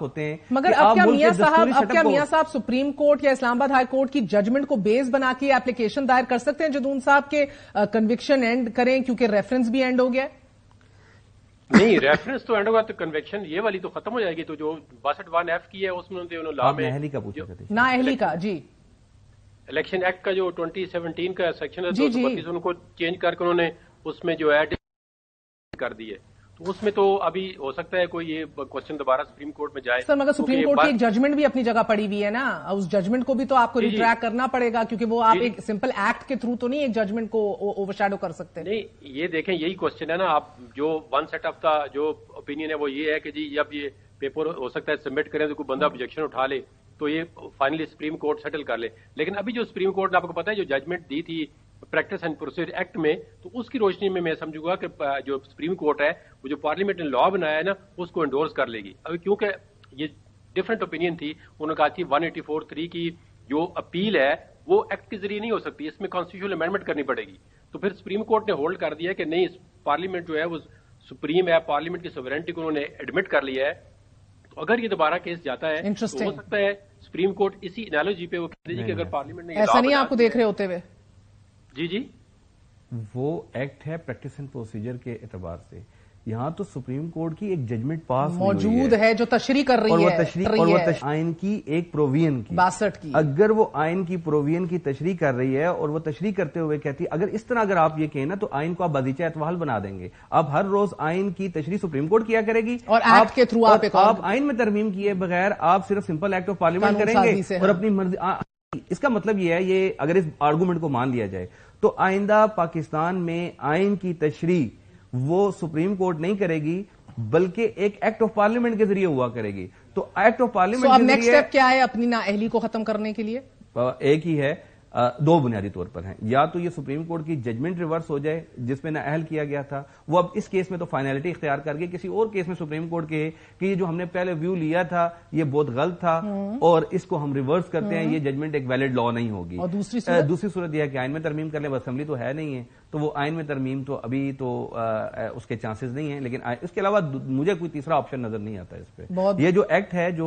ہوتے ہیں. مگر اب کیا میاں صاحب سپریم کورٹ یا اسلام آباد ہائی کورٹ کی ججمنٹ کو بیس بنا کے اپلیکیشن دائر کر سکتے ہیں جدون صاحب کے کنوکشن اینڈ کریں کیونکہ ریفرنس بھی اینڈ ہو گیا؟ نہیں، ریفرنس تو اینڈ ہوگا تو کنوکشن یہ والی تو ختم ہو جائے گی. تو جو 62(1)(f) کی ہے اس میں نااہلی کا پوچھا تھا. نااہلی کا جی الیکشن ایکٹ کا جو 2017 کا سیکشن ہے 232 ان کو چینج کر کے انہوں نے اس میں جو ہے کر دی ہے. تو اس میں تو ابھی ہو سکتا ہے کوئی یہ کوشچن دوبارہ سپریم کورٹ میں جائے. سر مگر سپریم کورٹ کی ایک ججمنٹ بھی اپنی جگہ پڑی ہوئی ہے نا، اس ججمنٹ کو بھی تو آپ کو ریٹریکٹ کرنا پڑے گا کیونکہ وہ آپ ایک سمپل ایکٹ کے تھرو تو نہیں ایک ججمنٹ کو اوور شیڈو کر سکتے. نہیں، یہ دیکھیں یہی کوشچن ہے نا. آپ جو ون سیٹ آف دا جو اوپینین ہے وہ یہ ہے کہ جی جب یہ پیپر ہو سکتا ہے سبمٹ کریں تو کوئی بندہ آبجیکشن اٹھا لے تو یہ فائنلی سپریم کورٹ سیٹل کر لے. لیکن ابھی جو سپریم کورٹ نے آپ کو پتا ہے جو ججمنٹ دی تھی پریکٹس اینڈ پروسیجر ایکٹ میں، تو اس کی روشنی میں میں سمجھوں گا کہ جو سپریم کورٹ ہے وہ جو پارلیمنٹ نے لا بنایا ہے نا اس کو انڈورس کر لے گی. ابھی کیونکہ یہ ڈفرنٹ اوپینین تھی، انہوں نے کہا تھی 184(3) کی جو اپیل ہے وہ ایکٹ کے ذریعے نہیں ہو سکتی، اس میں کانسٹیٹیوشنل امینڈمنٹ کرنی پڑے گی. تو پھر سپریم کورٹ نے ہولڈ کر دیا کہ نہیں، پارلیمنٹ جو ہے وہ سپریم ہے، پارلیمنٹ کی سوورینٹی کو انہوں نے ایڈمٹ کر لیا ہے. تو اگر یہ دوبارہ کیس جاتا ہے تو ہو سکتا ہے سپریم کورٹ اسی انالوجی پہ وہ کہہ دے کہ اگر پارلیمنٹ نے ایسا نہیں آپ کو دیکھ رہے ہوتے ہوئے. جی وہ ایکٹ ہے پریکٹس اینڈ پروسیجر کے اعتبار سے. یہاں تو سپریم کورٹ کی ایک ججمنٹ پاس موجود ہے جو تشریح کر رہی ہے اور وہ آئین کی ایک پروویژن کی 62 کی. اگر وہ آئین کی پروویژن کی تشریح کر رہی ہے اور وہ تشریح کرتے ہوئے کہتی ہے اگر اس طرح اگر آپ یہ کہیں نا تو آئین کو آپ بازیچہ اعتوال بنا دیں گے. آپ ہر روز آئین کی تشریح سپریم کورٹ کیا کرے گی اور ایکٹ کے تھرو آپ آئین میں ترمیم کیے بغیر آپ صرف سمپل ایکٹ آف پارلیمنٹ کریں گے اور اپنی مرضی. اس کا مطلب یہ ہے یہ اگر اس آرگومنٹ کو مان لیا جائے تو آئندہ پاکستان میں آئین کی تشریح وہ سپریم کورٹ نہیں کرے گی بلکہ ایک ایکٹ آف پارلیمنٹ کے ذریعے ہوا کرے گی. تو ایکٹ آف پارلیمنٹ اب نیکسٹ اسٹیپ کیا ہے اپنی نااہلی کو ختم کرنے کے لیے؟ ایک ہی ہے، دو بنیادی طور پر ہیں. یا تو یہ سپریم کورٹ کی ججمنٹ ریورس ہو جائے جس میں نااہل کیا گیا تھا، وہ اب اس کیس میں تو فائنلٹی اختیار کر کے کسی اور کیس میں سپریم کورٹ کے کہ یہ جو ہم نے پہلے ویو لیا تھا یہ بہت غلط تھا اور اس کو ہم ریورس کرتے ہیں، یہ ججمنٹ ایک ویلڈ لا نہیں ہوگی. اور دوسری صورت یہ ہے کہ آئین میں ترمیم کر لیں. اسمبلی تو ہے نہیں ہے تو وہ آئین میں ترمیم تو ابھی تو اس کے چانسز نہیں ہیں. لیکن اس کے علاوہ مجھے کوئی تیسرا آپشن نظر نہیں آتا اس پہ. یہ جو ایکٹ ہے جو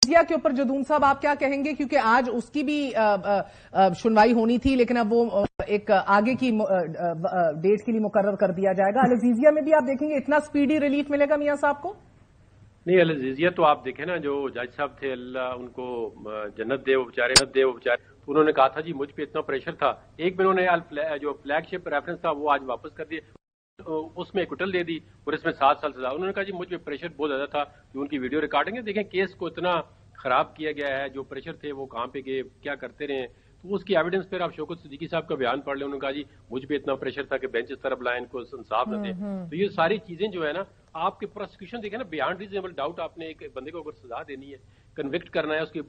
کے اوپر جدون صاحب آپ کیا کہیں گے؟ کیونکہ آج اس کی بھی سنوائی ہونی تھی لیکن اب وہ ایک آگے کی ڈیٹ کے لیے مقرر کر دیا جائے گا. العزیزیہ میں بھی آپ دیکھیں گے اتنا سپیڈی ریلیف ملے گا میاں صاحب کو؟ نہیں، العزیزیہ تو آپ دیکھیں نا جو جج صاحب تھے اللہ ان کو جنت دے وہ بیچارے انہوں نے کہا تھا جی مجھ پہ اتنا پریشر تھا. ایک میں انہوں نے جو فلیگ شپ ریفرنس تھا وہ آج واپس کر دیا، اس میں ایکوٹل دے دی اور اس میں 7 سال سزا. انہوں نے کہا جی مجھ پہ پریشر بہت زیادہ تھا. جو ان کی ویڈیو ریکارڈنگ ہے دیکھیں کیس کو اتنا خراب کیا گیا ہے، جو پریشر تھے وہ کہاں پہ گئے کیا کرتے رہے. تو اس کی ایویڈنس پھر آپ شوکت صدیقی صاحب کا بیان پڑھ لیں. انہوں نے کہا جی مجھ پہ اتنا پریشر تھا کہ بینچ اس طرف لائن کو انصاف نہ دیں. تو یہ ساری چیزیں جو ہے نا آپ کے پروسیکیوشن دیکھیں نا بیانڈ ریزنیبل ڈاؤٹ آپ نے ایک بندے کو اگر سزا دینی ہے، کنوکٹ کرنا ہے، اس کی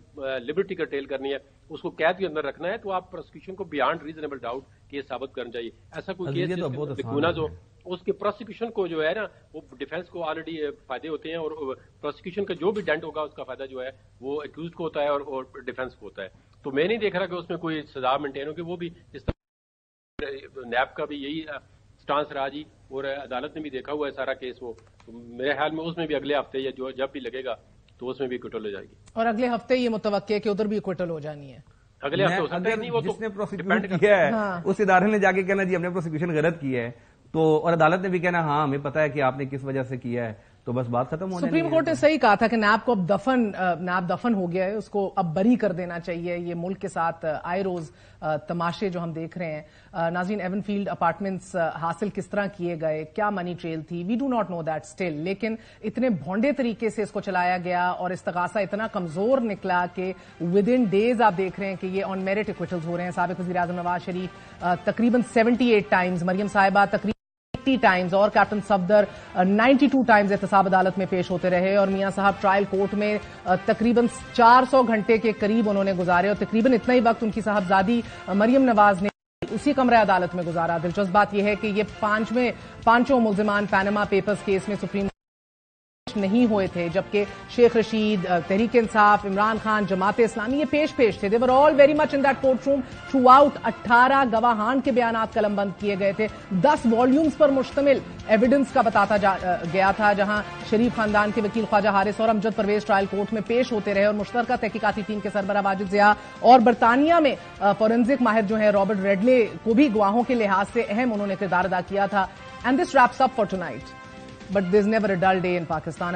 لبرٹی کرٹیل کرنی ہے، اس کو قید کے اندر رکھنا ہے تو آپ پروسیکیوشن کو بیانڈ ریزنیبل ڈاؤٹ کیس ثابت کرنا چاہیے. ایسا کوئی کیس جو اس کے پروسیکیوشن کو جو ہے نا وہ ڈیفینس کو آلریڈی فائدے ہوتے ہیں اور پروسیکیوشن کا جو بھی ڈینٹ ہوگا اس کا فائدہ جو ہے وہ ایکیوزڈ کو ہوتا ہے اور ڈیفینس کو ہوتا ہے. تو میں نہیں دیکھ رہا کہ اس میں کوئی سزا مینٹین ہو کہ وہ بھی اس طرح نیب کا بھی یہی سٹانس رہا جی اور عدالت نے بھی دیکھا ہوا ہے سارا کیس. وہ میرے خیال میں اس میں بھی اگلے ہفتے یا جو جب بھی لگے گا تو اس میں بھی اکوٹل ہو جائے گی. اور اگلے ہفتے یہ متوقع ہے کہ ادھر بھی اکوٹل ہو جانی ہے. اگلے ہفتے ہو سکتا ہے. وہ جس نے پروسیکیوٹ کیا ہے اس ادارے نے جا کے کہنا جی ہم نے پروسیکیوشن غلط کی ہے تو اور عدالت نے بھی کہنا ہاں ہمیں پتا ہے کہ آپ نے کس وجہ سے کیا ہے تو بس بات ختم ہو جائے. سپریم کورٹ نے صحیح کہا تھا کہ نیب کو اب نیب دفن ہو گیا ہے، اس کو اب بری کر دینا چاہیے. یہ ملک کے ساتھ آئے روز تماشے جو ہم دیکھ رہے ہیں. ناظرین، ایون فیلڈ اپارٹمنٹس حاصل کس طرح کیے گئے، کیا منی ٹریل تھی، we do not know that still. لیکن اتنے بھونڈے طریقے سے اس کو چلایا گیا اور استغاثہ اتنا کمزور نکلا کہ ود ان ڈیز آپ دیکھ رہے ہیں کہ یہ آن میرٹ ایکویٹلز ہو رہے ہیں. سابق وزیر اعظم نواز شریف تقریباً 78 ٹائمز، مریم صاحبہ تقریباً 80 ٹائمز اور کیپٹن صفدر 92 ٹائمز احتساب عدالت میں پیش ہوتے رہے اور میاں صاحب ٹرائل کورٹ میں تقریباً 400 گھنٹے کے قریب انہوں نے گزارے اور تقریباً اتنا ہی وقت ان کی صاحبزادی مریم نواز نے اسی کمرہ عدالت میں گزارا. دلچسپ بات یہ ہے کہ یہ پانچوں ملزمان پینما پیپرز کیس میں سپریم نہیں ہوئے تھے، جبکہ شیخ رشید، تحریک انصاف، عمران خان، جماعت اسلامی یہ پیش تھے. They were all very much in that court room throughout. 18 گواہان کے بیانات قلم بند کیے گئے تھے. 10 والیومز پر مشتمل ایویڈنس کا بتاتا گیا تھا، جہاں شریف خاندان کے وکیل خواجہ حارث اور امجد پرویز ٹرائل کورٹ میں پیش ہوتے رہے، اور مشترکہ تحقیقاتی ٹیم کے سربراہ واجد ضیاء اور برطانیہ میں فورینزک ماہر جو ہیں رابرٹ ریڈلے کو بھی گواہوں کے لحاظ سے اہم انہوں نے کردار ادا کیا تھا. And this wraps up for tonight. But there is never a dull day in Pakistan.